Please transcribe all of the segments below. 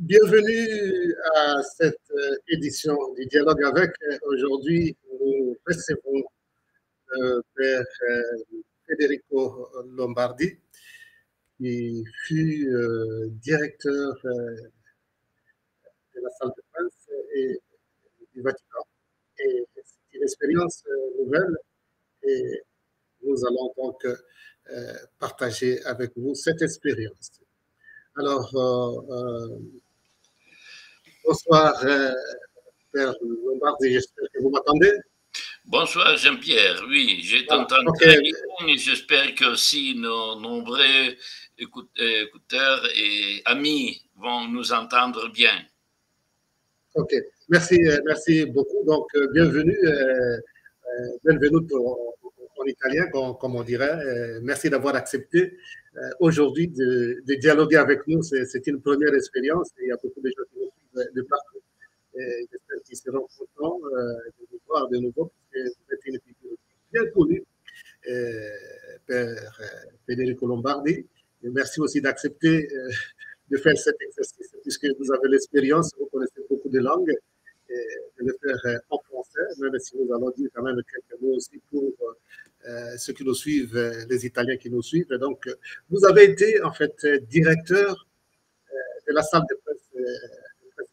Bienvenue à cette édition du Dialogue avec. Aujourd'hui, nous recevons Père Federico Lombardi, qui fut directeur de la salle de presse et du Vatican. Et c'est une expérience nouvelle et nous allons donc partager avec vous cette expérience. Alors, bonsoir, Père Lombardi, j'espère que vous m'entendez. Bonsoir Jean-Pierre, oui, je t'entends très bien et j'espère que aussi nos nombreux écouteurs et amis vont nous entendre bien. Ok, merci beaucoup. Donc, bienvenue en italien, comme on dirait. Merci d'avoir accepté aujourd'hui de dialoguer avec nous. C'est une première expérience et il y a beaucoup de gens qui nous suivent de partout. J'espère qu'ils seront contents de vous voir de nouveau, parce que vous êtes une figure bien connue, Père Federico Lombardi. Et merci aussi d'accepter de faire cet exercice, puisque vous avez l'expérience, vous connaissez beaucoup de langues, et de le faire en français, même si nous allons dire quand même quelques mots aussi pour ceux qui nous suivent, les Italiens qui nous suivent. Donc, vous avez été en fait directeur de la salle de presse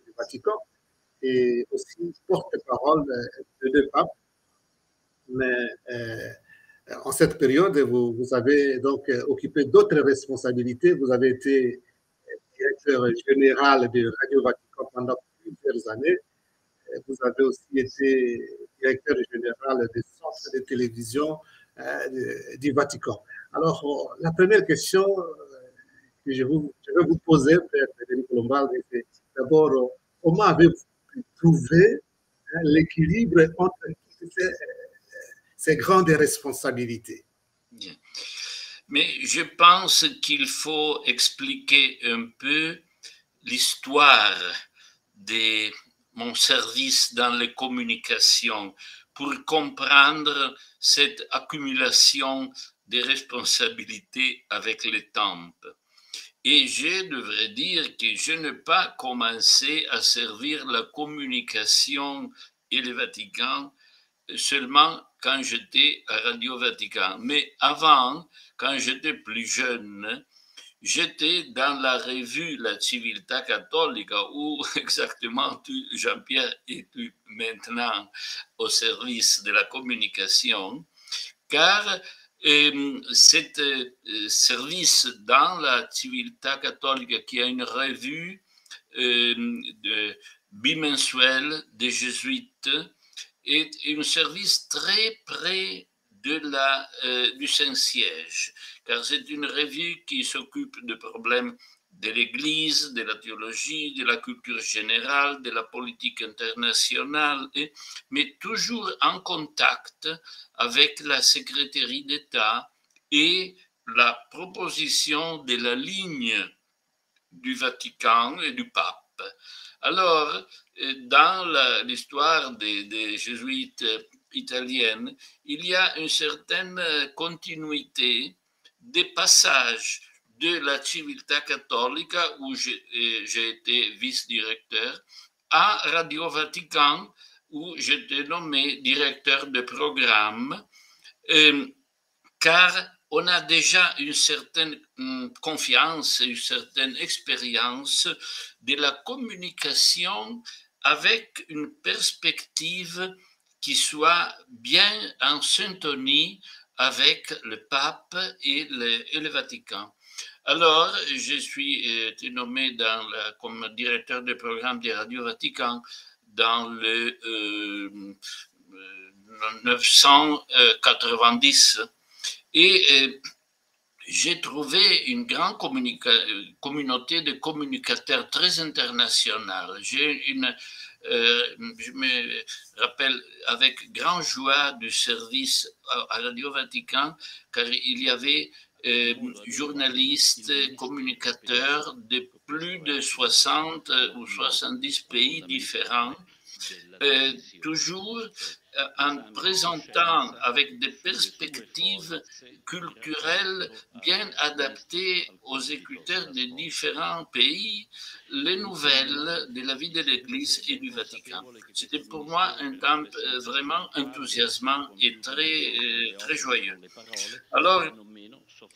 du Vatican et aussi porte-parole de deux papes. Mais en cette période, vous avez donc occupé d'autres responsabilités. Vous avez été directeur général de Radio Vatican pendant plusieurs années. Vous avez aussi été directeur général des centres de télévision du Vatican. Alors, la première question que je vais vous poser, Père Federico Lombardi, c'est d'abord, comment avez-vous trouvé l'équilibre entre toutes ces grandes responsabilités? Bien. Mais je pense qu'il faut expliquer un peu l'histoire de mon service dans les communications pour comprendre cette accumulation de responsabilités avec le temps. Et je devrais dire que je n'ai pas commencé à servir la communication et le Vatican seulement quand j'étais à Radio Vatican. Mais avant, quand j'étais plus jeune, j'étais dans la revue La Civiltà Cattolica, où exactement Jean-Pierre, es-tu maintenant au service de la communication, car cet service dans la Civiltà Cattolica, qui est une revue bimensuelle des jésuites, est un service très près du Saint-Siège, car c'est une revue qui s'occupe de problèmes de l'Église, de la théologie, de la culture générale, de la politique internationale, mais toujours en contact avec la secrétaire d'État et la proposition de la ligne du Vatican et du pape. Alors, dans l'histoire des jésuites italiennes, il y a une certaine continuité des passages de la Civiltà Cattolica, où j'ai été vice-directeur, à Radio Vatican, où j'étais nommé directeur de programme, car on a déjà une certaine confiance, une certaine expérience de la communication avec une perspective qui soit bien en syntonie avec le pape et le Vatican. Alors, je suis été nommé comme directeur de programme de Radio Vatican dans le 1990. Et j'ai trouvé une grande communauté de communicateurs très internationale. Je me rappelle avec grande joie du service à Radio Vatican, car il y avait journalistes, communicateurs de plus de 60 ou 70 pays différents, toujours en présentant avec des perspectives culturelles bien adaptées aux écouteurs des différents pays les nouvelles de la vie de l'Église et du Vatican. C'était pour moi un temps vraiment enthousiasmant et très joyeux. Alors,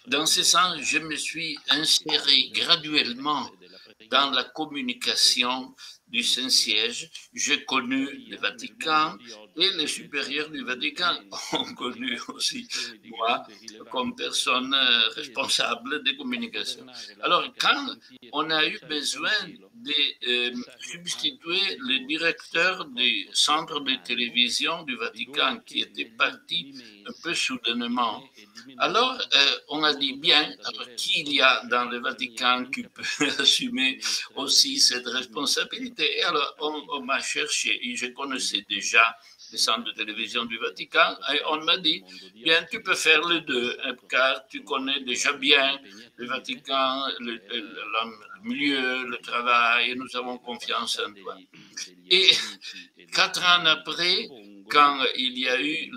dans ce sens, je me suis inséré graduellement dans la communication du Saint-Siège. J'ai connu le Vatican et les supérieurs du Vatican ont connu aussi moi comme personne responsable des communications. Alors, quand on a eu besoin de substituer le directeur du centre de télévision du Vatican qui était parti un peu soudainement, alors on a dit bien, alors, qui il y a dans le Vatican qui peut assumer aussi cette responsabilité? Et alors on m'a cherché, et je connaissais déjà le centre de télévision du Vatican, et on m'a dit, bien, tu peux faire les deux, car tu connais déjà bien le Vatican, le milieu, le travail, et nous avons confiance en toi. Et 4 ans après, quand il y a eu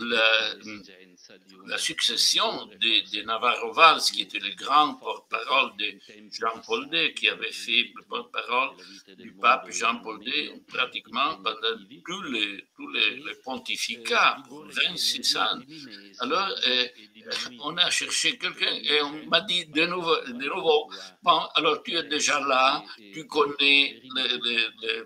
la succession de Navarro Valls, qui était le grand porte-parole de Jean-Paul II, qui avait fait le porte-parole du pape Jean-Paul II pratiquement pendant tous les pontificats, pour 26 ans. Alors, on a cherché quelqu'un et on m'a dit de nouveau, bon, alors tu es déjà là, tu connais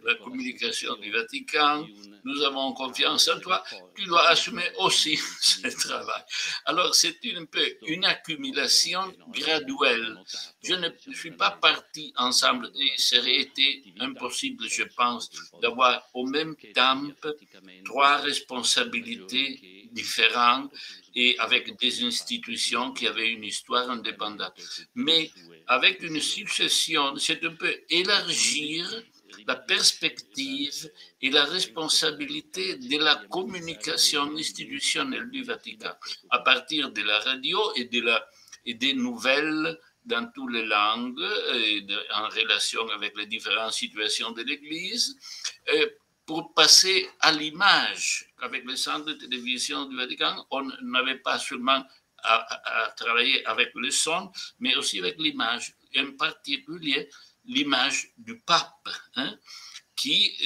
la communication du Vatican, nous avons confiance en toi, tu dois assumer aussi ce travail. Alors, c'est un peu une accumulation graduelle. Je ne suis pas parti ensemble et ça aurait été impossible, je pense, d'avoir au même temps 3 responsabilités différentes et avec des institutions qui avaient une histoire indépendante. Mais avec une succession, c'est un peu élargir la perspective et la responsabilité de la communication institutionnelle du Vatican à partir de la radio et des nouvelles dans toutes les langues en relation avec les différentes situations de l'Église, pour passer à l'image. Avec le centre de télévision du Vatican, on n'avait pas seulement à travailler avec le son, mais aussi avec l'image, en particulier l'image du pape, hein, qui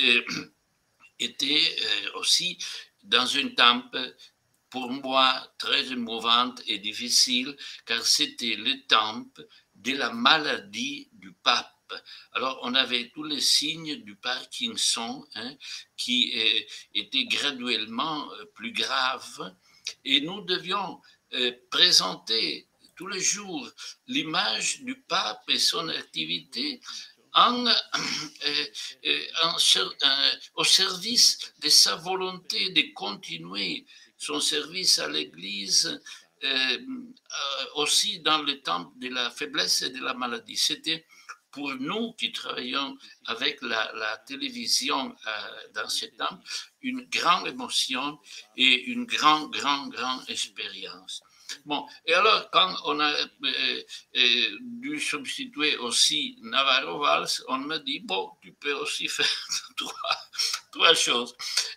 était aussi dans un temps pour moi très émouvante et difficile, car c'était le temps de la maladie du pape. Alors, on avait tous les signes du Parkinson, hein, qui étaient graduellement plus graves, et nous devions présenter tous les jours l'image du pape et son activité au service de sa volonté de continuer son service à l'Église, aussi dans le temps de la faiblesse et de la maladie. C'était pour nous qui travaillons avec la télévision dans ce temps une grande émotion et une grande expérience. Bon, et alors, quand on a dû substituer aussi Navarro Valls, on m'a dit, bon, tu peux aussi faire trois choses.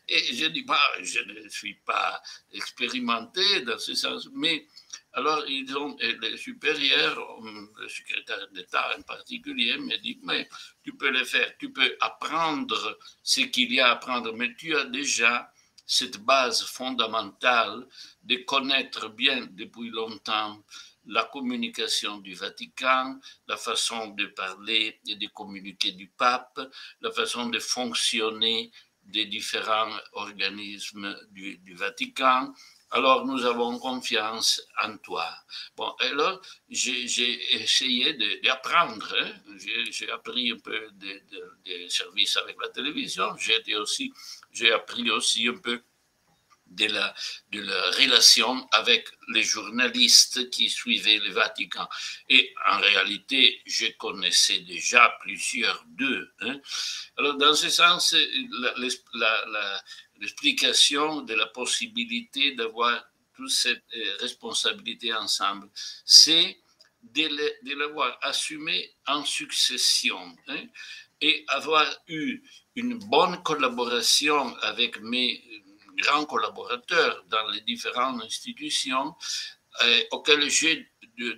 Et j'ai dit, bah, je ne suis pas expérimenté dans ce sens, mais alors ils ont, les supérieurs, le secrétaire d'État en particulier, me dit, mais tu peux le faire, tu peux apprendre ce qu'il y a à apprendre, mais tu as déjà cette base fondamentale de connaître bien depuis longtemps la communication du Vatican, la façon de parler et de communiquer du pape, la façon de fonctionner des différents organismes du Vatican. Alors, nous avons confiance en toi. Bon, alors, j'ai essayé d'apprendre. Hein. J'ai appris un peu des services avec la télévision. J'ai appris aussi un peu de la relation avec les journalistes qui suivaient le Vatican. Et en réalité, je connaissais déjà plusieurs d'eux. Hein. Alors, dans ce sens, l'explication de la possibilité d'avoir toute cette responsabilité ensemble, c'est de l'avoir assumé en succession, hein, et avoir eu une bonne collaboration avec mes grands collaborateurs dans les différentes institutions auxquels j'ai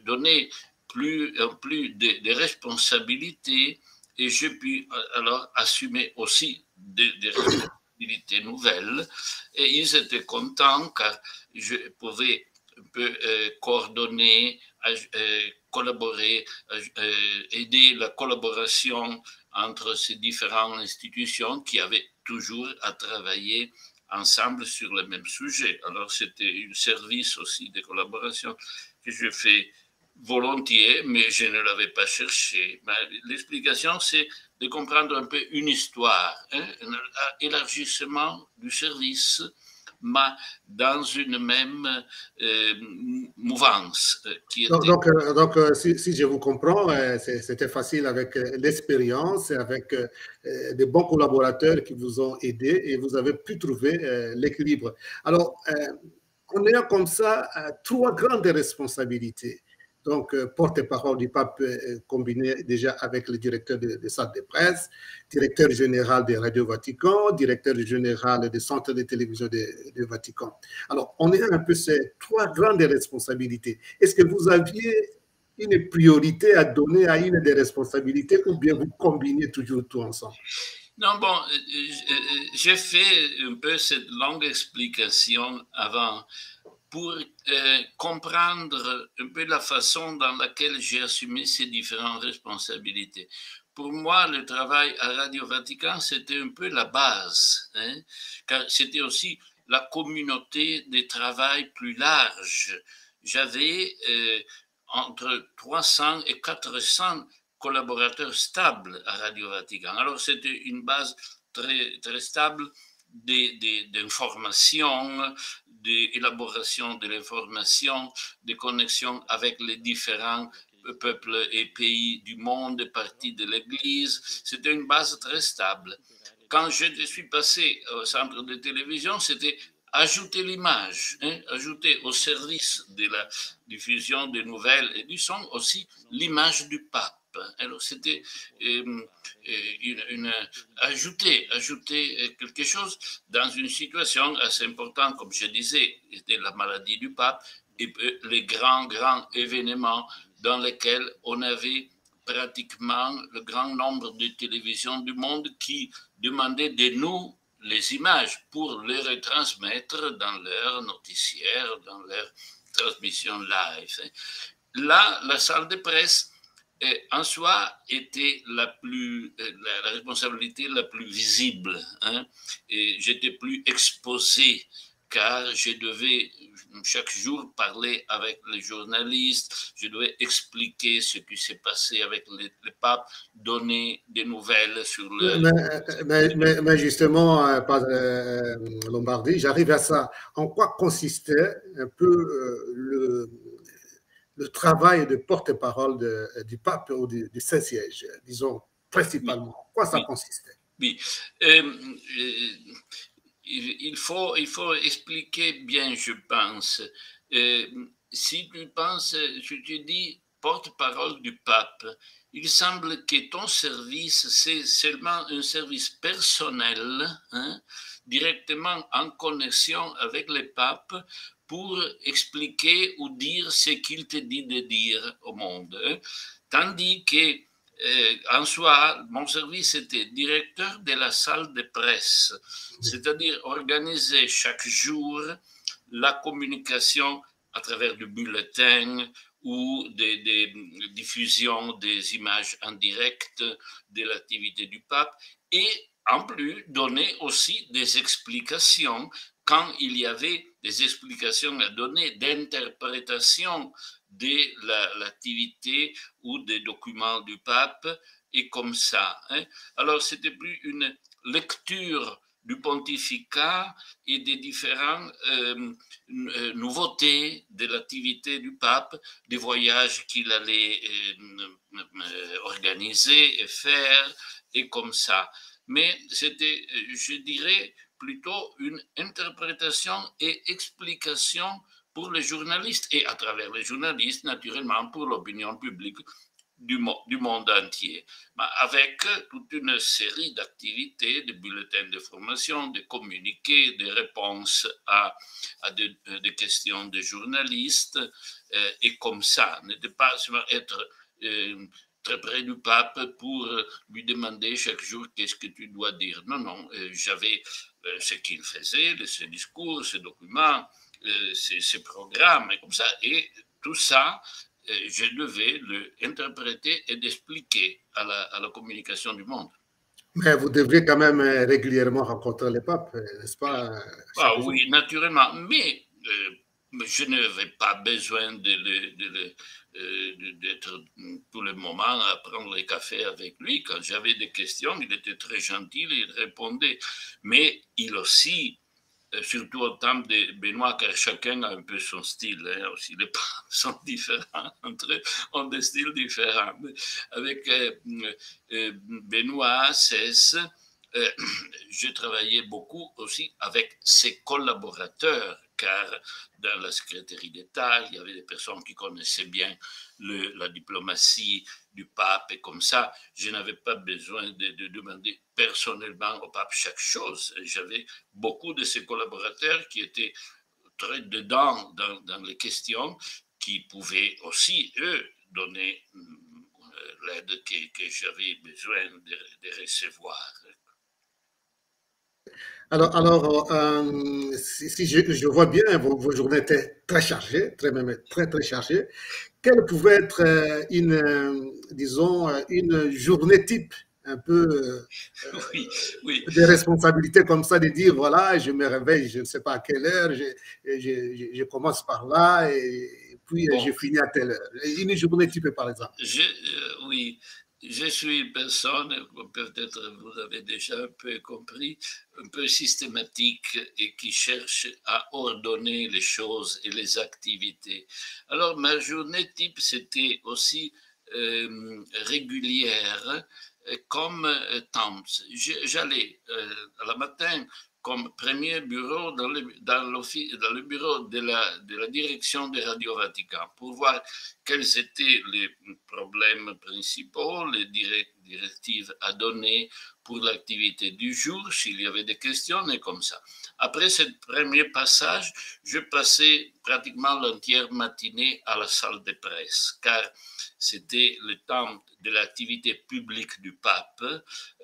donné plus de responsabilités, et j'ai pu alors assumer aussi des responsabilités nouvelles, et ils étaient contents car je pouvais un peu coordonner, collaborer, aider la collaboration entre ces différentes institutions qui avaient toujours à travailler ensemble sur le même sujet. Alors c'était un service aussi de collaboration que je fais volontiers, mais je ne l'avais pas cherché. L'explication, c'est de comprendre un peu une histoire, hein, un élargissement du service, mais dans une même mouvance. Qui était... Donc si je vous comprends, c'était facile avec l'expérience et avec des bons collaborateurs qui vous ont aidé et vous avez pu trouver l'équilibre. Alors, en ayant comme ça trois grandes responsabilités, donc porte-parole du pape combiné déjà avec le directeur des salles de presse, directeur général de Radio Vatican, directeur général des centres de télévision de Vatican. Alors, on a un peu ces trois grandes responsabilités. Est-ce que vous aviez une priorité à donner à une des responsabilités ou bien vous combinez toujours tout ensemble? Non, bon, j'ai fait un peu cette longue explication avant pour comprendre un peu la façon dans laquelle j'ai assumé ces différentes responsabilités. Pour moi, le travail à Radio Vatican, c'était un peu la base, hein, car c'était aussi la communauté de travail plus large. J'avais entre 300 et 400 collaborateurs stables à Radio Vatican. Alors, c'était une base très, très stable d'information, d'élaboration de l'information, de connexion avec les différents peuples et pays du monde, parties de l'Église. C'était une base très stable. Quand je suis passé au centre de télévision, c'était ajouter l'image, hein, ajouter au service de la diffusion des nouvelles et du son aussi l'image du pape. Alors c'était ajouter quelque chose dans une situation assez importante, comme je disais, c'était la maladie du pape et les grands événements dans lesquels on avait pratiquement le grand nombre de télévisions du monde qui demandaient de nous les images pour les retransmettre dans leur noticiaire, dans leur transmission live. Là, la salle de presse en soi était la responsabilité la plus visible, hein, et j'étais plus exposé car je devais chaque jour parler avec les journalistes, je devais expliquer ce qui s'est passé avec le pape, donner des nouvelles sur le... Mais justement, Lombardi, j'arrive à ça. En quoi consistait un peu le travail de porte-parole du pape ou du Saint-Siège, disons, principalement? En quoi ça consistait? Oui. Il faut expliquer bien, je pense. Si tu penses, je te dis porte-parole du pape, il semble que ton service, c'est seulement un service personnel, hein, directement en connexion avec le pape pour expliquer ou dire ce qu'il te dit de dire au monde. Hein. Tandis que en soi, mon service était directeur de la salle de presse, c'est-à-dire organiser chaque jour la communication à travers du bulletin ou des diffusions des images en direct de l'activité du pape, et en plus donner aussi des explications quand il y avait des explications à donner d'interprétation de l'activité ou des documents du pape, et comme ça. Hein. Alors, c'était plus une lecture du pontificat et des différentes nouveautés de l'activité du pape, des voyages qu'il allait organiser et faire, et comme ça. Mais c'était, je dirais, plutôt une interprétation et explication pour les journalistes, et à travers les journalistes, naturellement, pour l'opinion publique, du monde entier, mais avec toute une série d'activités, de bulletins de formation, de communiqués, de réponses à des questions de journalistes, et comme ça, ne pas seulement être très près du pape pour lui demander chaque jour qu'est-ce que tu dois dire. Non, non, j'avais ce qu'il faisait, ses discours, ses documents, ses programmes, et comme ça, et tout ça, je devais l'interpréter et l'expliquer à la communication du monde. Mais vous devez quand même régulièrement rencontrer les papes, n'est-ce pas, chaque jour? Oui, naturellement, mais je n'avais pas besoin d'être tout le moment à prendre les cafés avec lui. Quand j'avais des questions, il était très gentil, il répondait. Mais il aussi, surtout au temps de Benoît, car chacun a un peu son style, hein, aussi les papes sont différents, entre eux ont des styles différents. Avec Benoît XVI, je travaillais beaucoup aussi avec ses collaborateurs, car dans la secrétaire d'État, il y avait des personnes qui connaissaient bien la diplomatie du pape, et comme ça, je n'avais pas besoin de demander personnellement au pape chaque chose. J'avais beaucoup de ces collaborateurs qui étaient très dedans dans les questions, qui pouvaient aussi, eux, donner l'aide que j'avais besoin de recevoir. Alors si je vois bien, vos journées étaient très chargées, même très, très chargées. Quelle pouvait être disons, une journée type, un peu Oui, oui. des responsabilités comme ça, de dire, voilà, je me réveille, je ne sais pas à quelle heure, je commence par là, et puis Bon, je finis à telle heure. Une journée type, par exemple. oui, je suis une personne, peut-être vous avez déjà un peu compris, un peu systématique et qui cherche à ordonner les choses et les activités. Alors, ma journée type, c'était aussi régulière, comme temps. J'allais à la matin comme premier bureau dans le bureau de la direction de Radio Vatican pour voir quels étaient les problèmes principaux, les directives à donner pour l'activité du jour, s'il y avait des questions, et comme ça. Après ce premier passage, je passais pratiquement l'entière matinée à la salle de presse, car c'était le temps de l'activité publique du pape,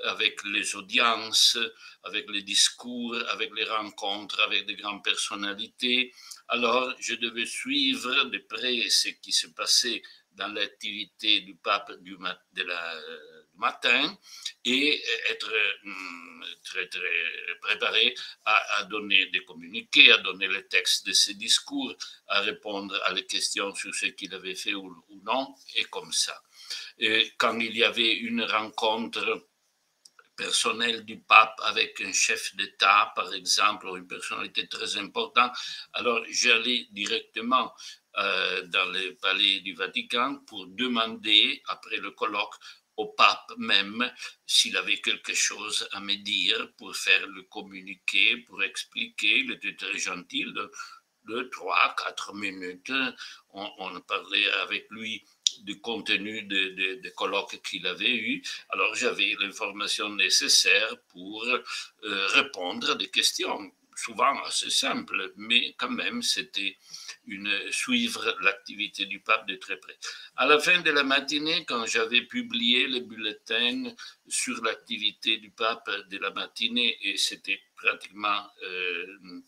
avec les audiences, avec les discours, avec les rencontres avec des grandes personnalités. Alors, je devais suivre de près ce qui se passait dans l'activité du pape du matin et être très, très préparé à donner des communiqués, à donner les textes de ses discours, à répondre à les questions sur ce qu'il avait fait ou non, et comme ça. Et quand il y avait une rencontre personnel du pape avec un chef d'État, par exemple, ou une personnalité très importante, alors j'allais directement dans le palais du Vatican pour demander, après le colloque, au pape même s'il avait quelque chose à me dire pour faire le communiqué, pour expliquer. Il était très gentil, de 3-4 minutes, on parlait avec lui du contenu des colloques qu'il avait eu. Alors j'avais l'information nécessaire pour répondre à des questions, souvent assez simples, mais quand même c'était suivre l'activité du pape de très près. À la fin de la matinée, quand j'avais publié les bulletins sur l'activité du pape de la matinée, et c'était pratiquement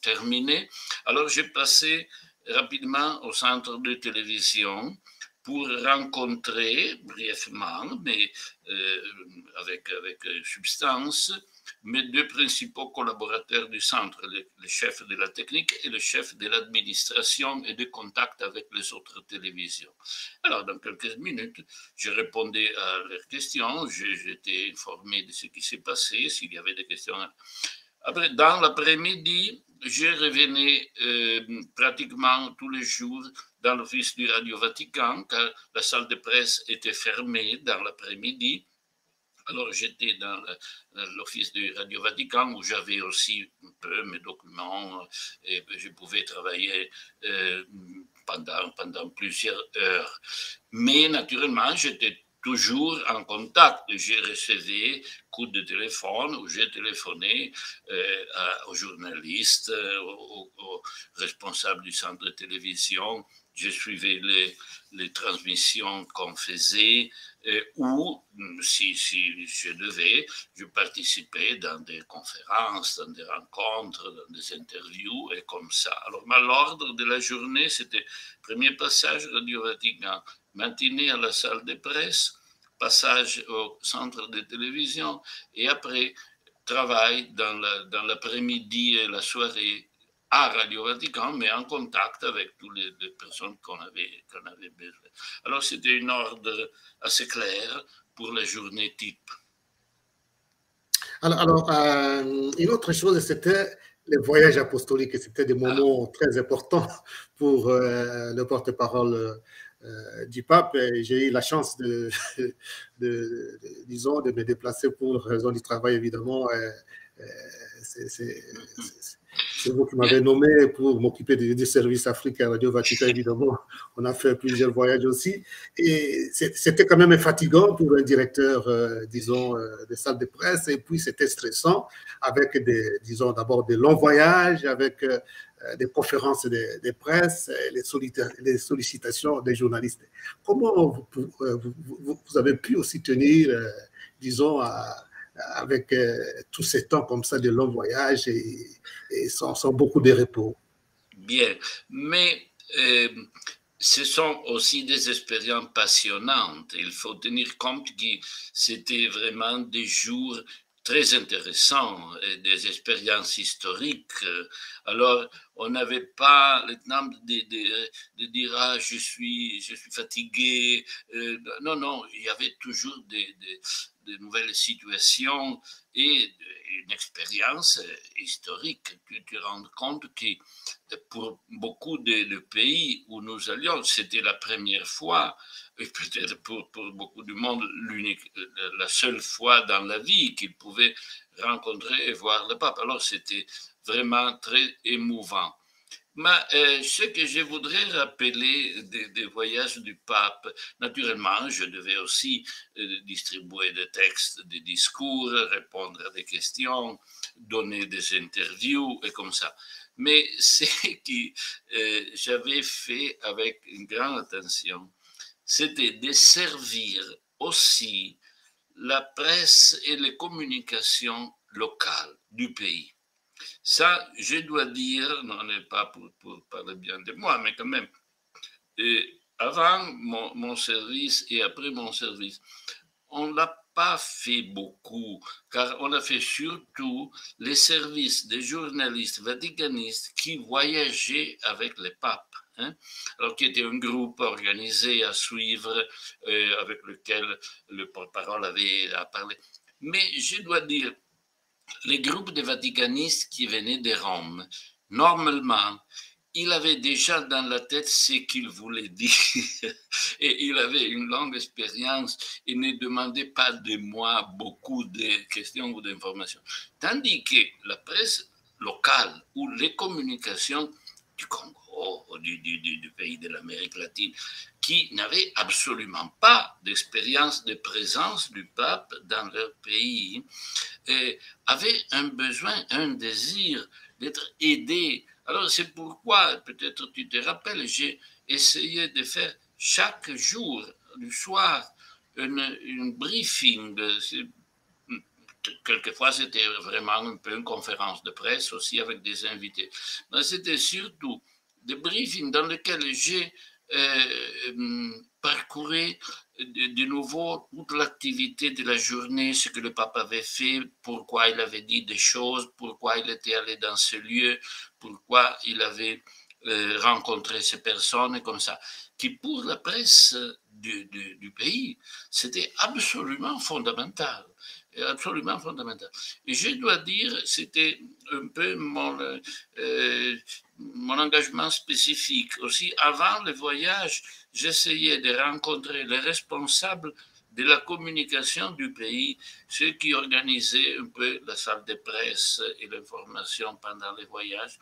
terminé, alors j'ai passé rapidement au centre de télévision pour rencontrer brièvement, mais avec substance, mes deux principaux collaborateurs du centre, le chef de la technique et le chef de l'administration et de contact avec les autres télévisions. Alors, dans quelques minutes, je répondais à leurs questions, j'étais informé de ce qui s'est passé, s'il y avait des questions. Après, dans l'après-midi, je revenais pratiquement tous les jours dans l'office du Radio Vatican, car la salle de presse était fermée dans l'après-midi. Alors j'étais dans l'office du Radio Vatican où j'avais aussi un peu mes documents et je pouvais travailler pendant plusieurs heures. Mais naturellement, j'étais toujours en contact. J'ai reçu coups de téléphone où j'ai téléphoné aux journalistes, aux responsables du centre de télévision. Je suivais les transmissions qu'on faisait ou, si je devais, je participais dans des conférences, dans des rencontres, dans des interviews et comme ça. Alors, l'ordre de la journée, c'était premier passage Radio Vatican, matinée à la salle de presse, passage au centre de télévision et après, travail dans l'après-midi et la soirée à Radio Vatican, mais en contact avec toutes les personnes qu'on avait besoin. Alors, c'était un ordre assez clair pour la journée type. Alors une autre chose, c'était les voyages apostoliques. C'était des moments très importants pour le porte-parole du pape. J'ai eu la chance disons, de me déplacer pour raison du travail, évidemment. C'est vous qui m'avez nommé pour m'occuper du service Afrique à Radio Vatican, évidemment. On a fait plusieurs voyages aussi. Et c'était quand même fatigant pour un directeur, disons, de salle de presse. Et puis, c'était stressant avec, disons, d'abord des longs voyages, avec des conférences de presse, les sollicitations des journalistes. Comment vous avez pu aussi tenir, disons, avec tous ces temps comme ça de longs voyages et sans beaucoup de repos? Bien, mais ce sont aussi des expériences passionnantes. Il faut tenir compte que c'était vraiment des jours très intéressants et des expériences historiques. Alors, on n'avait pas le temps de dire « Ah, je suis fatigué ». Non, il y avait toujours de nouvelles situations et une expérience historique. Tu te rends compte que pour beaucoup de pays où nous allions, c'était la première fois, et peut-être pour beaucoup du monde, la seule fois dans la vie qu'ils pouvaient rencontrer et voir le pape. Alors c'était vraiment très émouvant. Mais ce que je voudrais rappeler des voyages du pape, naturellement, je devais aussi distribuer des textes, des discours, répondre à des questions, donner des interviews et comme ça. Mais ce que j'avais fait avec une grande attention, c'était de servir aussi la presse et les communications locales du pays. Ça, je dois dire, non n'est pas pour parler bien de moi, mais quand même, avant mon service et après mon service, on ne l'a pas fait beaucoup, car on a fait surtout les services des journalistes vaticanistes qui voyageaient avec les papes. Alors, qui était un groupe organisé à suivre, avec lequel le porte-parole avait à parler. Mais je dois dire, les groupes de vaticanistes qui venaient de Rome, normalement, il avait déjà dans la tête ce qu'il voulait dire et il avait une longue expérience et ne demandait pas de moi beaucoup de questions ou d'informations. Tandis que la presse locale ou les communications du Congo, du pays de l'Amérique latine, qui n'avaient absolument pas d'expérience de présence du pape dans leur pays, avaient un besoin, un désir d'être aidés. Alors c'est pourquoi, peut-être tu te rappelles, j'ai essayé de faire chaque jour, du soir, un briefing. Quelquefois, c'était vraiment un peu une conférence de presse aussi avec des invités. Mais c'était surtout des briefings dans lesquels j'ai parcouru de nouveau toute l'activité de la journée, ce que le pape avait fait, pourquoi il avait dit des choses, pourquoi il était allé dans ce lieu, pourquoi il avait rencontré ces personnes comme ça, qui pour la presse du pays, c'était absolument fondamental. Absolument fondamental. Et je dois dire, c'était un peu mon engagement spécifique. Aussi, avant le voyage, j'essayais de rencontrer les responsables de la communication du pays, ceux qui organisaient un peu la salle de presse et l'information pendant les voyages,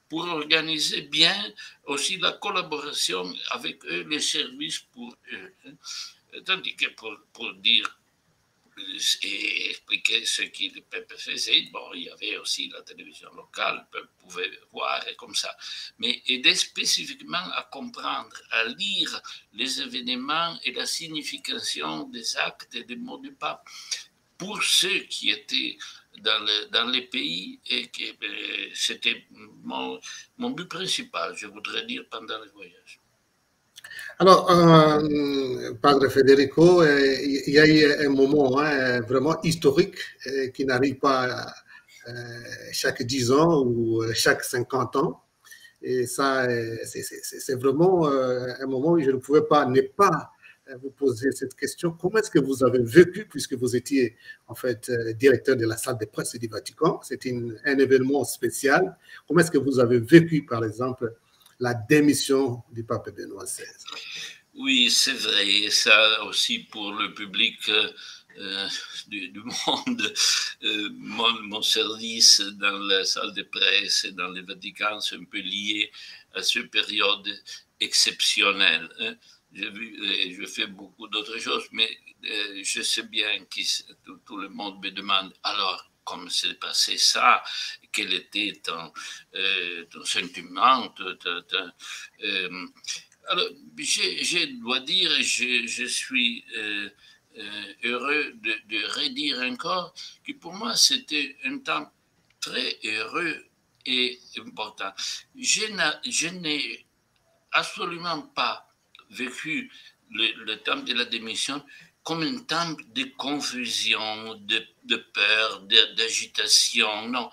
pour organiser bien aussi la collaboration avec eux, les services pour eux. Tandis que pour dire et expliquer ce que le peuple faisait, bon, il y avait aussi la télévision locale, le peuple pouvait voir et comme ça. Mais aider spécifiquement à comprendre, à lire les événements et la signification des actes et des mots du pape pour ceux qui étaient dans les pays, et que c'était mon but principal, je voudrais dire, pendant le voyage. Alors, Padre Federico, il y a eu un moment vraiment historique qui n'arrive pas chaque 10 ans ou chaque 50 ans. Et ça, c'est vraiment un moment où je ne pouvais pas ne pas vous poser cette question. Comment est-ce que vous avez vécu, puisque vous étiez en fait directeur de la salle de presse du Vatican, c'était un événement spécial. Comment est-ce que vous avez vécu, par exemple, la démission du pape Benoît XVI? Oui, c'est vrai. Et ça aussi pour le public du monde. Mon service dans la salle de presse et dans le Vatican, c'est un peu lié à cette période exceptionnelle. Hein. Je fais beaucoup d'autres choses, mais je sais bien que tout le monde me demande alors comment s'est passé ça, quel était ton sentiment, alors, je dois dire, je suis heureux de redire encore que pour moi, c'était un temps très heureux et important. Je n'ai absolument pas vécu le temps de la démission comme un temps de confusion, de peur, d'agitation. Non.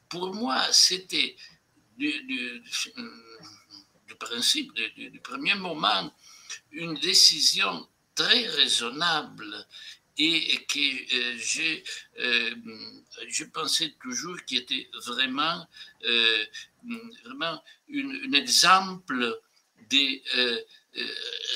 Pour moi, c'était du principe, du premier moment, une décision très raisonnable et que je pensais toujours qu'il était vraiment, vraiment un exemple de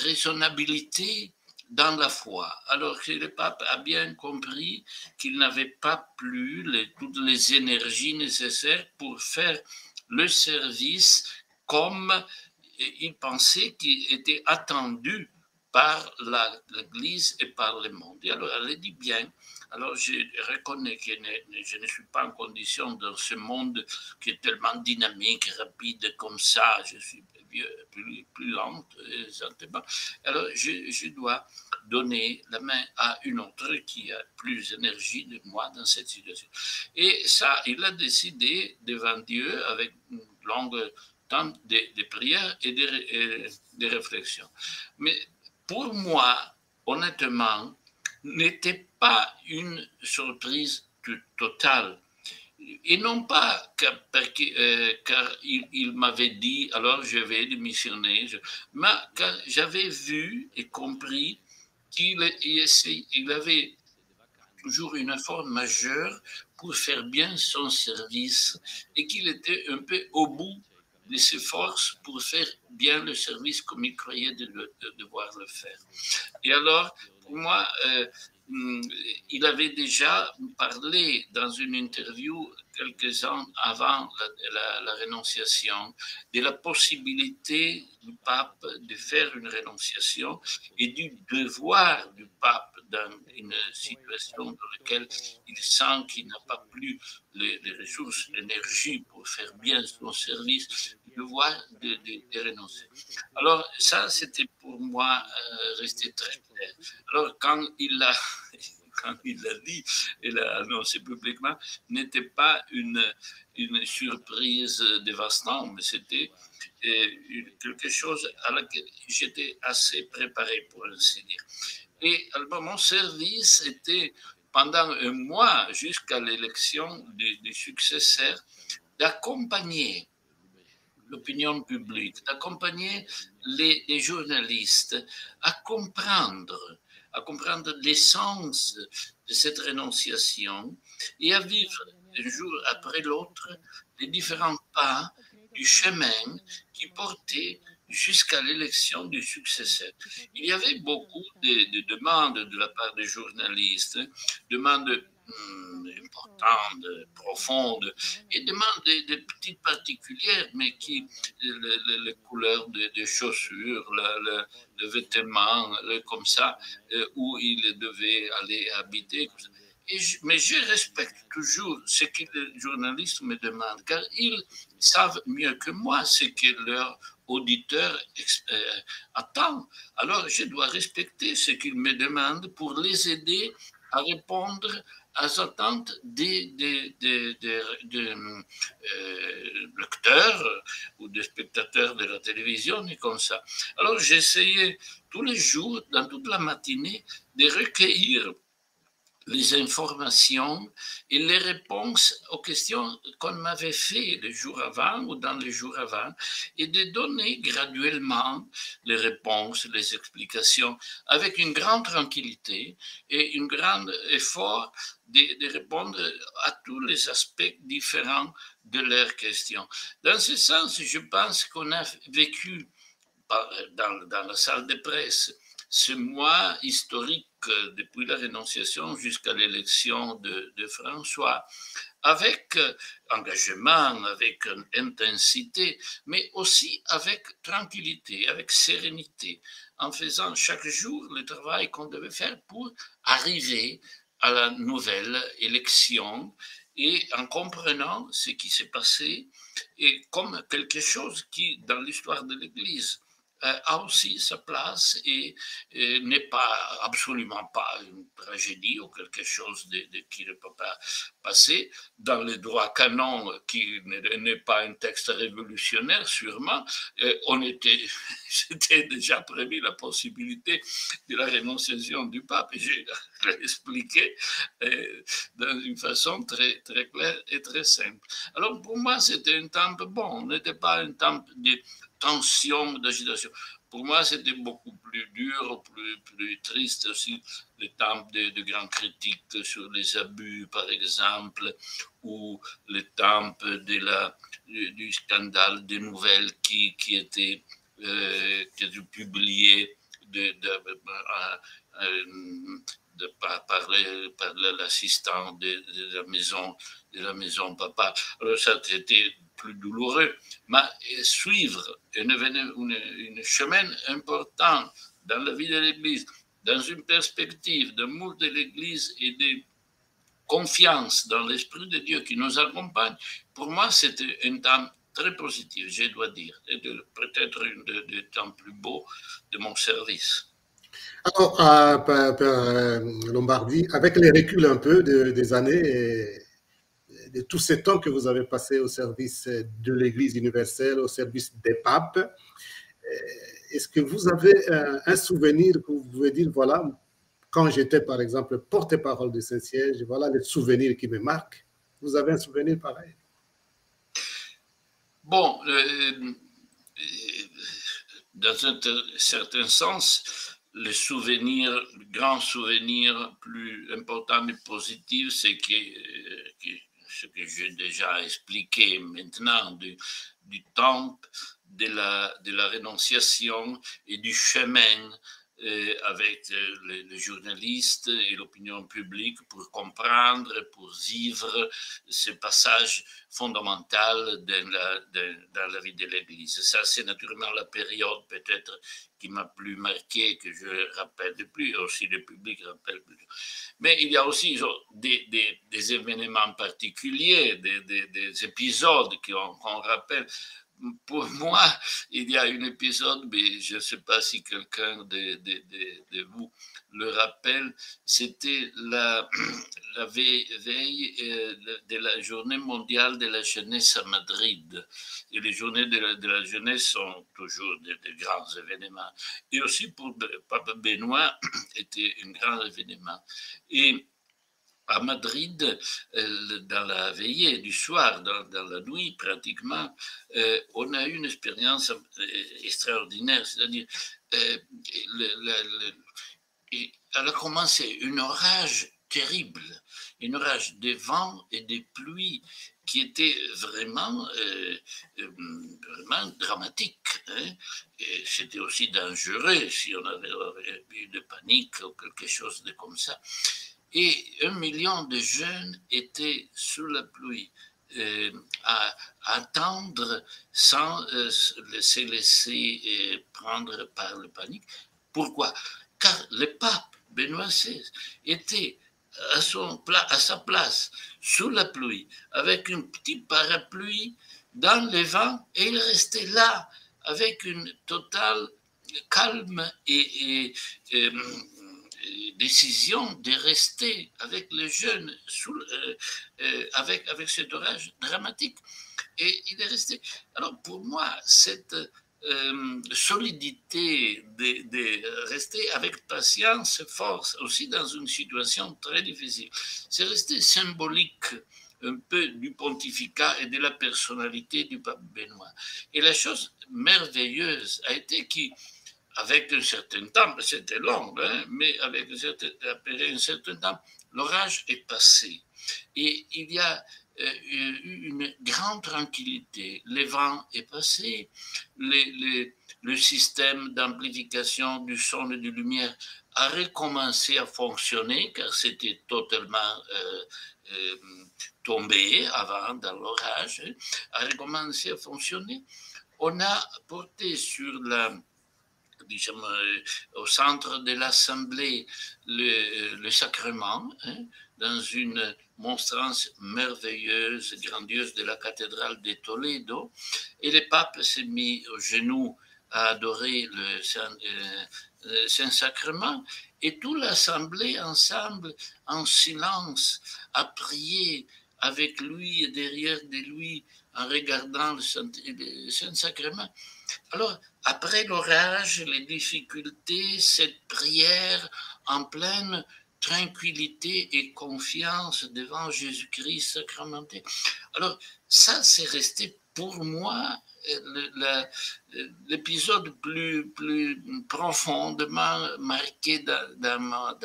raisonnabilité dans la foi. Alors que le pape a bien compris qu'il n'avait pas plus toutes les énergies nécessaires pour faire le service comme il pensait qu'il était attendu par l'Église et par le monde. Et alors, elle dit bien. Alors, je reconnais que je ne suis pas en condition dans ce monde qui est tellement dynamique, rapide comme ça. Je suis plus lente, exactement. Alors, je dois donner la main à une autre qui a plus d'énergie de moi dans cette situation. Et ça, il a décidé devant Dieu avec une longue temps de prières et de réflexions. Mais pour moi, honnêtement, n'était pas une surprise totale. Et non pas car il m'avait dit, alors je vais démissionner, mais car j'avais vu et compris qu'il avait toujours une effort majeur pour faire bien son service et qu'il était un peu au bout de ses forces pour faire bien le service comme il croyait de devoir le faire. Et alors, pour moi, il avait déjà parlé dans une interview quelques ans avant la rénonciation de la possibilité du pape de faire une rénonciation et du devoir du pape dans une situation dans laquelle il sent qu'il n'a pas plus les ressources, l'énergie pour faire bien son service, le devoir de renoncer. Alors ça, c'était pour moi resté très clair. Alors quand il l'a dit et l'a annoncé publiquement, n'était pas une surprise dévastante, mais c'était quelque chose à laquelle j'étais assez préparé, pour ainsi dire. Et alors, mon service était pendant un mois jusqu'à l'élection du successeur d'accompagner l'opinion publique, d'accompagner les journalistes à comprendre l'essence de cette rénonciation et à vivre un jour après l'autre les différents pas du chemin qui portait jusqu'à l'élection du successeur. Il y avait beaucoup de demandes de la part des journalistes, demandes importantes, profondes, et demandent des petites particulières, mais qui, les couleurs des chaussures, le vêtement, comme ça, où il devait aller habiter. Mais je respecte toujours ce que les journalistes me demandent, car ils savent mieux que moi ce que leur auditeur attend. Alors, je dois respecter ce qu'ils me demandent pour les aider à répondre aux attentes des lecteurs ou des spectateurs de la télévision et comme ça. Alors, j'essayais tous les jours, dans toute la matinée, de recueillir les informations et les réponses aux questions qu'on m'avait fait le jour avant ou dans les jours avant, et de donner graduellement les réponses, les explications, avec une grande tranquillité et un grand effort de répondre à tous les aspects différents de leurs questions. Dans ce sens, je pense qu'on a vécu dans la salle de presse ce mois historique depuis la Rénonciation jusqu'à l'élection de François, avec engagement, avec intensité, mais aussi avec tranquillité, avec sérénité, en faisant chaque jour le travail qu'on devait faire pour arriver à la nouvelle élection et en comprenant ce qui s'est passé et comme quelque chose qui, dans l'histoire de l'Église, a aussi sa place et n'est pas absolument pas une tragédie ou quelque chose qui ne peut pas passer dans le droit canon, qui n'est pas un texte révolutionnaire sûrement. C'était déjà prévu la possibilité de la rénonciation du pape, et j'ai expliqué d'une une façon très, très claire et très simple. Alors pour moi, c'était un temps bon, n'était pas un temps de tension, d'agitation. Pour moi, c'était beaucoup plus dur, plus triste aussi, le temps de grandes critiques sur les abus, par exemple, ou le temps du scandale des nouvelles qui était publié par l'assistant de la maison papa. Alors ça, c'était plus douloureux, mais suivre une chemin important dans la vie de l'Église, dans une perspective d'amour de l'Église et de confiance dans l'Esprit de Dieu qui nous accompagne, pour moi, c'était un temps très positif, je dois dire, et peut-être un des temps plus beaux de mon service. Alors, Lombardi, avec les reculs un peu des années et de tous ces temps que vous avez passé au service de l'Église universelle, au service des papes, est-ce que vous avez un souvenir que vous pouvez dire, voilà, quand j'étais par exemple porte-parole du Saint-Siège, voilà les souvenirs qui me marquent. Vous avez un souvenir pareil? Bon, dans un certain sens, le grand souvenir plus important et positif, c'est ce que j'ai déjà expliqué maintenant du temps de la rénonciation et du chemin avec les journalistes et l'opinion publique pour comprendre, pour vivre ce passage fondamental dans la vie de l'Église. Ça, c'est naturellement la période peut-être qui m'a plus marqué, que je rappelle plus, aussi le public rappelle plus. Mais il y a aussi des événements particuliers, des épisodes qu'on rappelle. Pour moi, il y a un épisode, mais je ne sais pas si quelqu'un de vous le rappelle, c'était la veille de la journée mondiale de la jeunesse à Madrid. Et les journées de la jeunesse sont toujours de grands événements. Et aussi pour Pape Benoît, était un grand événement. Et à Madrid, dans la veillée du soir, dans la nuit pratiquement, on a eu une expérience extraordinaire, c'est-à-dire elle a commencé un orage terrible, un orage de vent et de pluie qui était vraiment, vraiment dramatique. Hein. Et c'était aussi dangereux si on avait eu de panique ou quelque chose de comme ça. et 1 million de jeunes étaient sous la pluie, à attendre sans se laisser prendre par le panique. Pourquoi? Car le pape Benoît XVI était à sa place, sous la pluie, avec un petit parapluie dans le vent, et il restait là, avec une totale calme et décision de rester avec les jeunes avec cet orage dramatique. Et il est resté. Alors pour moi, cette solidité de rester avec patience, force, aussi dans une situation très difficile, c'est resté symbolique un peu du pontificat et de la personnalité du pape Benoît. Et la chose merveilleuse a été qu'avec un certain temps, c'était long, hein, mais après un certain temps, l'orage est passé. Et il y a eu une grande tranquillité. Le vent est passé, le système d'amplification du son et de lumière a recommencé à fonctionner, car c'était totalement tombé avant dans l'orage, a recommencé à fonctionner. On a porté sur disons, au centre de l'Assemblée le sacrement, hein, dans une monstrance merveilleuse, grandiose de la cathédrale de Toledo, et le pape s'est mis aux genoux à adorer le Saint-Sacrement, et toute l'Assemblée ensemble, en silence, a prié avec lui et derrière de lui, en regardant le Saint-Sacrement. Alors, après l'orage, les difficultés, cette prière en pleine tranquillité et confiance devant Jésus-Christ sacramenté. Alors, ça, c'est resté pour moi l'épisode plus profondément marqué dans ma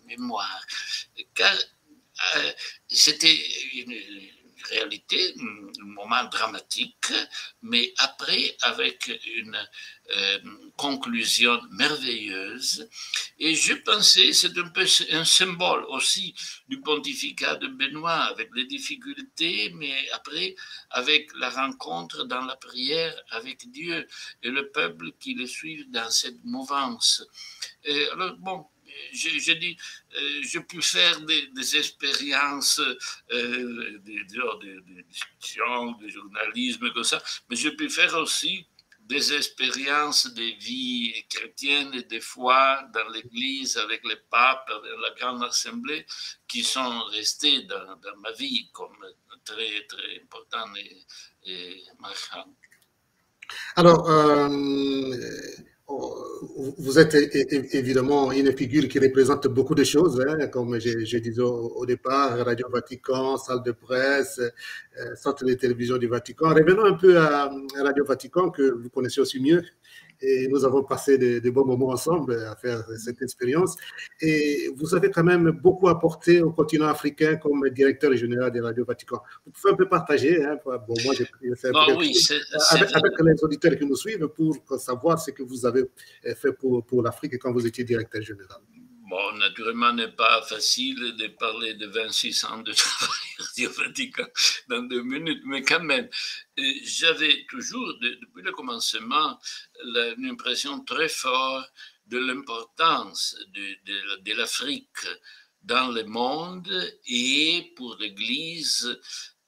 mémoire. Car c'était une réalité, un moment dramatique, mais après, avec une conclusion merveilleuse. Et je pensais, c'est un peu un symbole aussi du pontificat de Benoît, avec les difficultés, mais après, avec la rencontre dans la prière avec Dieu et le peuple qui le suit dans cette mouvance. Et alors, bon, je dis, je peux faire des expériences de discussion, de journalisme, comme ça, mais je peux faire aussi des expériences de vie chrétienne et de foi dans l'Église, avec les papes, avec la Grande Assemblée, qui sont restés dans ma vie comme très, très importants et marquants. Alors, vous êtes évidemment une figure qui représente beaucoup de choses, hein, comme je disais au départ, Radio Vatican, salle de presse, centre de télévision du Vatican. Revenons un peu à Radio Vatican, que vous connaissez aussi mieux. Et nous avons passé de bons moments ensemble à faire cette expérience. Et vous avez quand même beaucoup apporté au continent africain comme directeur général de Radio Vatican. Vous pouvez un peu partager, hein, bon, moi j'ai fait un peu oui, avec les auditeurs qui nous suivent pour savoir ce que vous avez fait pour l'Afrique quand vous étiez directeur général. Bon, naturellement, n'est pas facile de parler de 26 ans de travail au Vatican dans 2 minutes, mais quand même, j'avais toujours, depuis le commencement, l'impression très forte de l'importance de l'Afrique dans le monde et pour l'Église,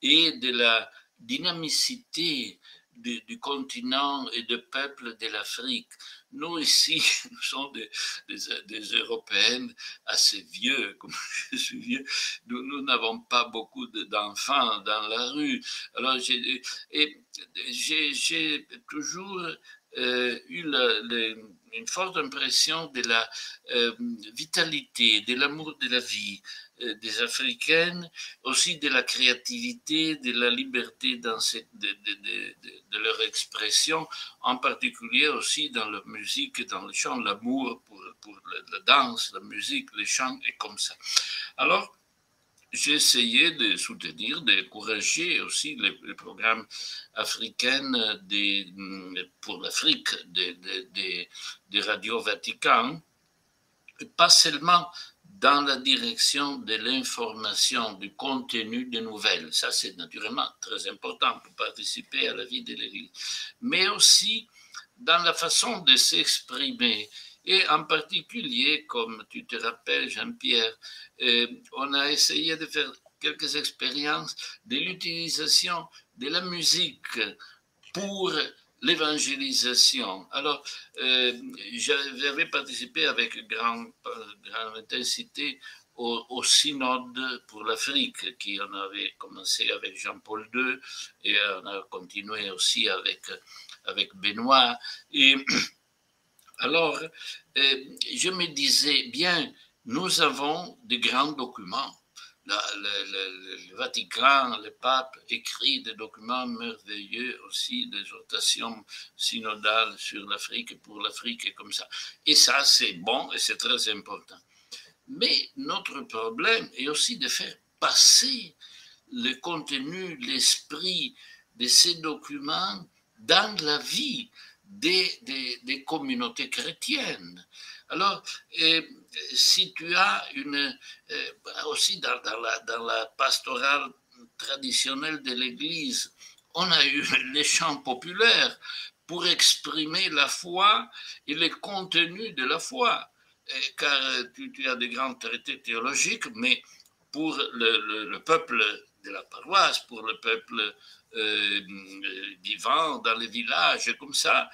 et de la dynamicité du continent et du peuple de l'Afrique. Nous, ici, nous sommes des Européennes assez vieux, comme je suis vieux. Nous n'avons pas beaucoup d'enfants dans la rue. Alors, j'ai toujours eu une forte impression de la vitalité, de l'amour de la vie des Africaines, aussi de la créativité, de la liberté dans de leur expression, en particulier aussi dans la musique, dans le chant, l'amour pour la danse, la musique, les chants et comme ça. Alors, j'ai essayé de soutenir, d'encourager aussi les programmes africains pour l'Afrique de Radio Vatican, pas seulement dans la direction de l'information, du contenu des nouvelles. Ça, c'est naturellement très important pour participer à la vie de l'Église. Mais aussi dans la façon de s'exprimer. Et en particulier, comme tu te rappelles, Jean-Pierre, on a essayé de faire quelques expériences de l'utilisation de la musique pour l'évangélisation. Alors, j'avais participé avec grande intensité au synode pour l'Afrique, qui on avait commencé avec Jean-Paul II, et on a continué aussi avec Benoît. Et alors, je me disais, bien, nous avons de grands documents. Le Vatican, le pape écrit des documents merveilleux aussi, des exhortations synodales sur l'Afrique et pour l'Afrique et comme ça. Et ça, c'est bon et c'est très important. Mais notre problème est aussi de faire passer le contenu, l'esprit de ces documents dans la vie des communautés chrétiennes. Alors, si tu as aussi dans la pastorale traditionnelle de l'Église, on a eu les chants populaires pour exprimer la foi et le contenu de la foi. Car tu as des grands traités théologiques, mais pour le peuple de la paroisse, pour le peuple vivant dans les villages, comme ça,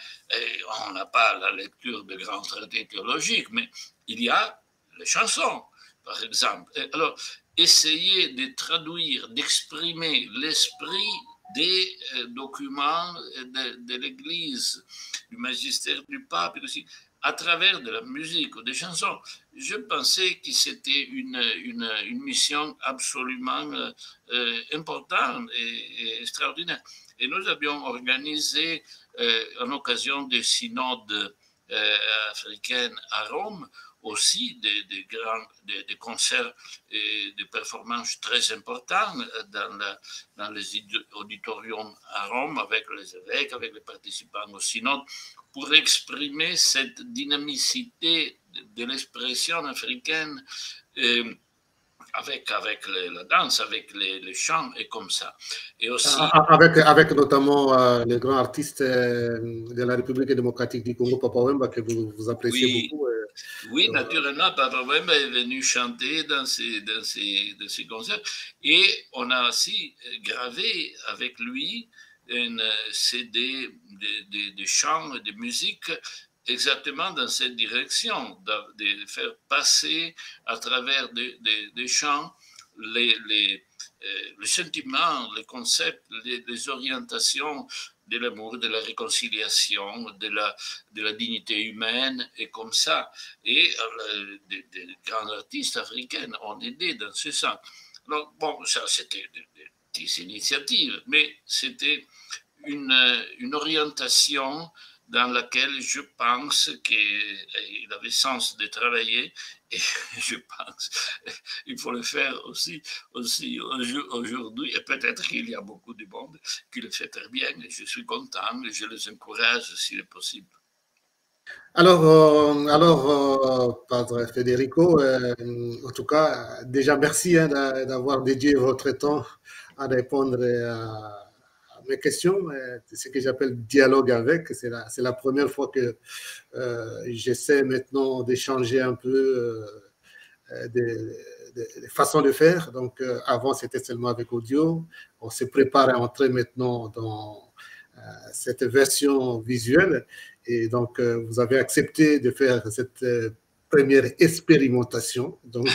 on n'a pas la lecture de grands traités théologiques, mais il y a les chansons, par exemple. Alors, essayer de traduire, d'exprimer l'esprit des documents de l'Église, du magistère du pape, et aussi à travers de la musique ou des chansons. Je pensais que c'était une mission absolument importante et extraordinaire. Et nous avions organisé, en occasion des synodes africaines à Rome, aussi des concerts et des performances très importants dans les auditoriums à Rome, avec les évêques, avec les participants au synode, pour exprimer cette dynamicité de l'expression africaine avec la danse, avec les chants et comme ça. Et aussi, avec notamment les grands artistes de la République démocratique du Congo, Papa Wemba, que vous appréciez beaucoup. Oui, naturellement, Papa Wemba est venu chanter dans ces concerts. Et on a aussi gravé avec lui une CD de chants, de musique, exactement dans cette direction, de faire passer à travers des chants les sentiments, les concepts, les orientations de l'amour, de la réconciliation, de la dignité humaine, et comme ça. Et des grands artistes africains ont aidé dans ce sens. Alors, bon, ça, c'était des petites initiatives, mais c'était une orientation dans laquelle je pense qu'il avait sens de travailler, et je pense qu'il faut le faire aussi aujourd'hui, et peut-être qu'il y a beaucoup de monde qui le fait très bien, et je suis content, et je les encourage s'il est possible. Alors, Padre Federico, en tout cas, déjà merci d'avoir dédié votre temps à répondre à mes questions, ce que j'appelle dialogue avec. C'est la première fois que j'essaie maintenant d'échanger un peu des façons de faire. Donc, avant, c'était seulement avec audio. On se prépare à entrer maintenant dans cette version visuelle. Et donc, vous avez accepté de faire cette première expérimentation. Donc,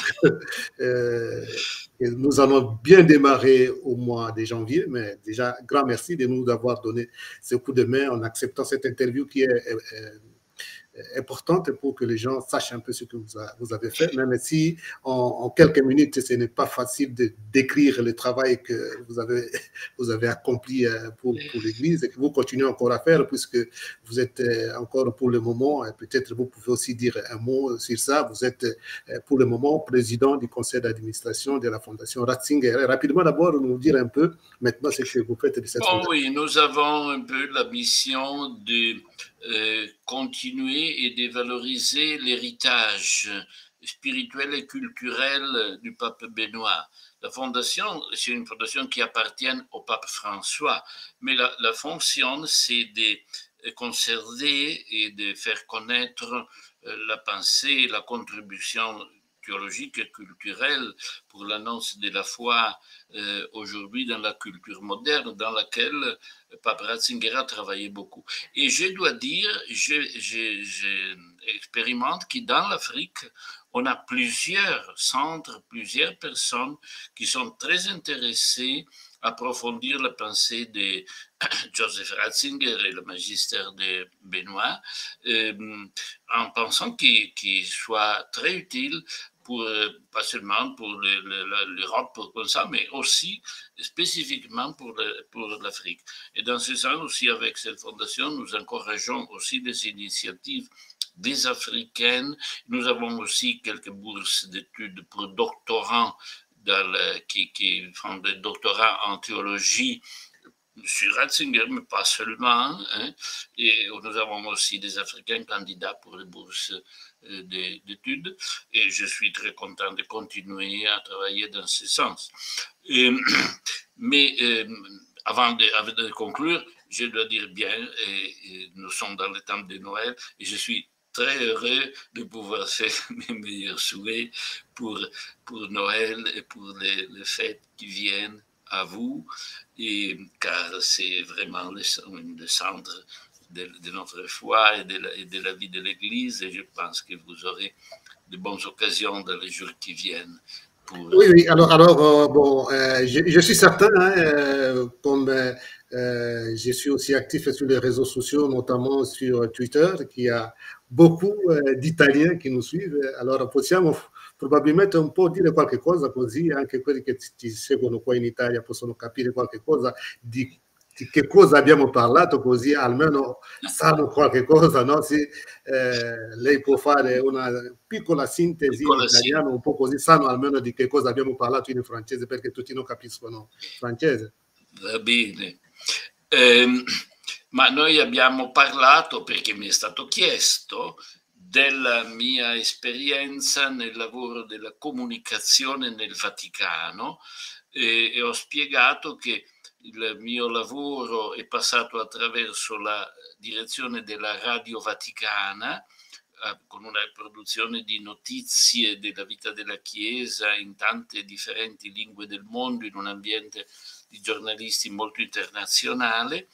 nous allons bien démarrer au mois de janvier, mais déjà, grand merci de nous avoir donné ce coup de main en acceptant cette interview qui est importante pour que les gens sachent un peu ce que vous avez fait, même si en quelques minutes, ce n'est pas facile de décrire le travail que vous avez accompli pour l'Église et que vous continuez encore à faire, puisque vous êtes encore pour le moment, peut-être vous pouvez aussi dire un mot sur ça, vous êtes pour le moment président du conseil d'administration de la Fondation Ratzinger. Rapidement d'abord, nous dire un peu maintenant ce que vous faites de cette fondation. Oui, nous avons un peu la mission de continuer et de valoriser l'héritage spirituelle et culturelle du pape Benoît. La fondation, c'est une fondation qui appartient au pape François, mais la fonction, c'est de conserver et de faire connaître la pensée, la contribution théologique et culturelle pour l'annonce de la foi aujourd'hui dans la culture moderne dans laquelle Pape Ratzinger a travaillé beaucoup. Et je dois dire, j'expérimente que dans l'Afrique, on a plusieurs centres, plusieurs personnes qui sont très intéressées à approfondir la pensée de Joseph Ratzinger et le magistère de Benoît, en pensant qu'il soit très utile pour, pas seulement pour l'Europe comme ça, mais aussi spécifiquement pour l'Afrique. Et dans ce sens aussi, avec cette fondation, nous encourageons aussi des initiatives des Africaines. Nous avons aussi quelques bourses d'études pour doctorants qui font des doctorats en théologie sur Ratzinger, mais pas seulement. Hein. Et nous avons aussi des Africains candidats pour les bourses d'études. Et je suis très content de continuer à travailler dans ce sens. Mais avant de conclure, je dois dire bien, nous sommes dans le temps de Noël, et je suis très heureux de pouvoir faire mes meilleurs souhaits pour Noël et pour les fêtes qui viennent à vous, car c'est vraiment le centre de notre foi et de la vie de l'Église, et je pense que vous aurez de bonnes occasions dans les jours qui viennent. Oui, alors bon, je suis certain, hein, comme je suis aussi actif sur les réseaux sociaux, notamment sur Twitter, qui a beaucoup d'Italiens qui nous suivent. Allora possiamo probabilmente un po' dire qualche cosa, così anche quelli che ci seguono qua in Italia possono capire qualche cosa di che cosa abbiamo parlato, così almeno sanno qualche cosa, no? Sì, lei può fare una piccola sintesi in italiano, un po' così sanno almeno di che cosa abbiamo parlato in francese, perché tutti non capiscono francese. Va bene. Ma noi abbiamo parlato, perché mi è stato chiesto, della mia esperienza nel lavoro della comunicazione nel Vaticano, e ho spiegato che il mio lavoro è passato attraverso la direzione della Radio Vaticana, con una produzione di notizie della vita della Chiesa in tante differenti lingue del mondo, in un ambiente di giornalisti molto internazionale.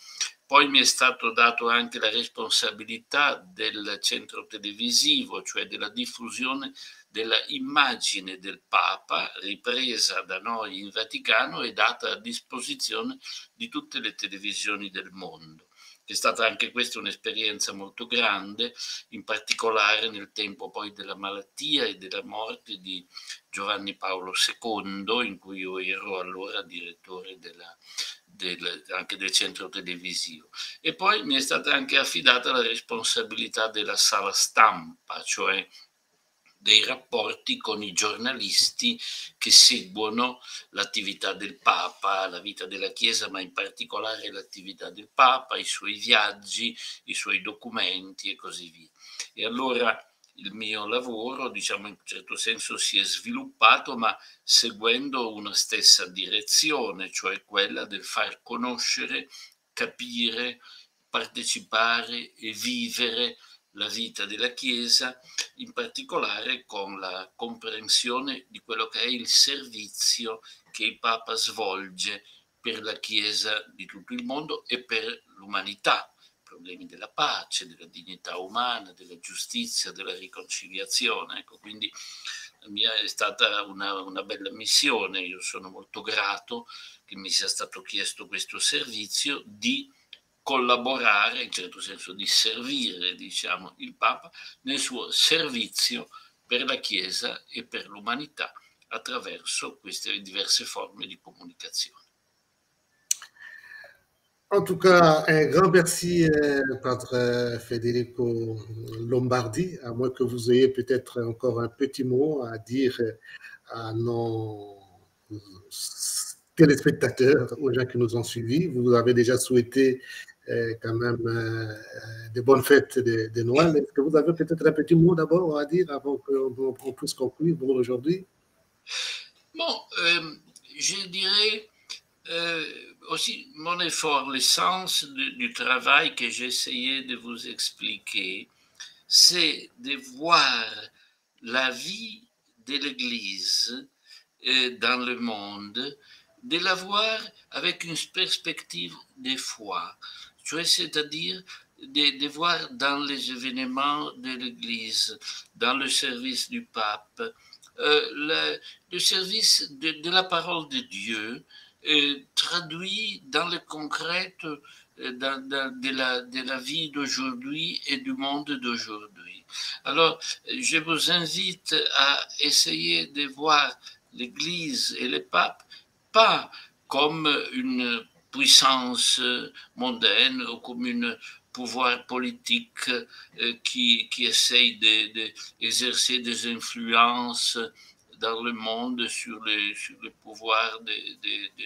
Poi mi è stato dato anche la responsabilità del centro televisivo, cioè della diffusione della immagine del Papa, ripresa da noi in Vaticano e data a disposizione di tutte le televisioni del mondo. È stata anche questa un'esperienza molto grande, in particolare nel tempo poi della malattia e della morte di Giovanni Paolo II, in cui io ero allora direttore anche del centro televisivo. E poi mi è stata anche affidata la responsabilità della sala stampa, cioè dei rapporti con i giornalisti che seguono l'attività del Papa, la vita della Chiesa, ma in particolare l'attività del Papa, i suoi viaggi, i suoi documenti e così via. E allora il mio lavoro, diciamo, in un certo senso si è sviluppato, ma seguendo una stessa direzione, cioè quella del far conoscere, capire, partecipare e vivere la vita della Chiesa, in particolare con la comprensione di quello che è il servizio che il Papa svolge per la Chiesa di tutto il mondo e per l'umanità, problemi della pace, della dignità umana, della giustizia, della riconciliazione. Ecco, quindi la mia è stata una bella missione. Io sono molto grato che mi sia stato chiesto questo servizio di collaborare, in certo senso di servire, diciamo, il Papa nel suo servizio per la Chiesa e per l'umanità attraverso queste diverse forme di comunicazione. En tout cas, un grand merci, Padre Federico Lombardi, à moins que vous ayez peut-être encore un petit mot à dire à nos téléspectateurs, aux gens qui nous ont suivis. Vous avez déjà souhaité quand même de bonnes fêtes de Noël. Est-ce que vous avez peut-être un petit mot d'abord à dire avant qu'on puisse conclure pour aujourd'hui? Bon, je dirais aussi mon effort, l'essence du travail que j'essayais de vous expliquer, c'est de voir la vie de l'Église dans le monde, de la voir avec une perspective de foi, c'est-à-dire de voir dans les événements de l'Église, dans le service du pape, le service de la parole de Dieu, traduit dans le concret de la vie d'aujourd'hui et du monde d'aujourd'hui. Alors, je vous invite à essayer de voir l'Église et le pape pas comme une puissance mondaine ou comme un pouvoir politique qui essaye d'exercer des influences dans le monde sur le pouvoir de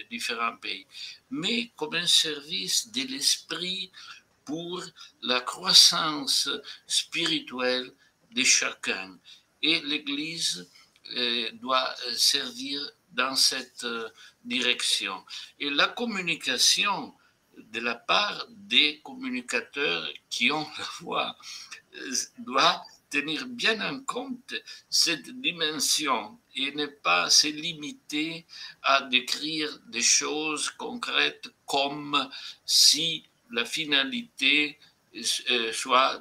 différents pays, mais comme un service de l'esprit pour la croissance spirituelle de chacun. Et l'Église doit servir dans cette direction. Et la communication de la part des communicateurs qui ont la voix doit tenir bien en compte cette dimension et ne pas se limiter à décrire des choses concrètes comme si la finalité soit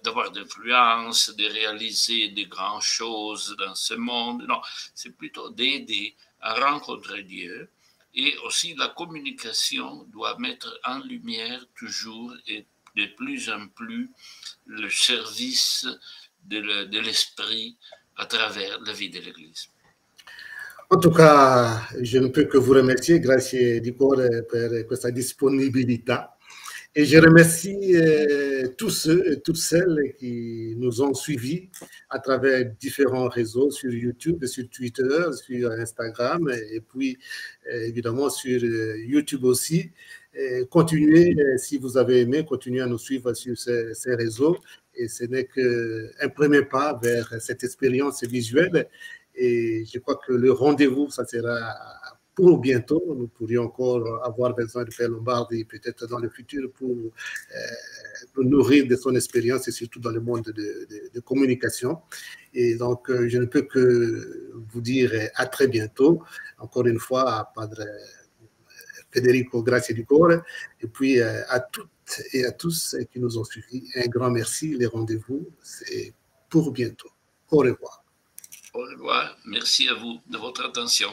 d'avoir d'influence, de réaliser des grandes choses dans ce monde. Non, c'est plutôt d'aider à rencontrer Dieu. Et aussi la communication doit mettre en lumière toujours et de plus en plus le service de l'esprit à travers la vie de l'Église. En tout cas, je ne peux que vous remercier, grazie di cuore per questa disponibilità. Et je remercie tous ceux et toutes celles qui nous ont suivis à travers différents réseaux sur YouTube, sur Twitter, sur Instagram et puis évidemment sur YouTube aussi. Continuez, si vous avez aimé, continuez à nous suivre sur ces réseaux. Et ce n'est qu'un premier pas vers cette expérience visuelle. Et je crois que le rendez-vous, ça sera pour bientôt. Nous pourrions encore avoir besoin de Père Lombardi peut-être dans le futur pour nous nourrir de son expérience et surtout dans le monde de communication. Et donc, je ne peux que vous dire à très bientôt. Encore une fois, à Padre Federico, grazie di cuore. Et puis, à toutes et à tous qui nous ont suivis, un grand merci. Les rendez-vous, c'est pour bientôt. Au revoir. Au revoir. Merci à vous de votre attention.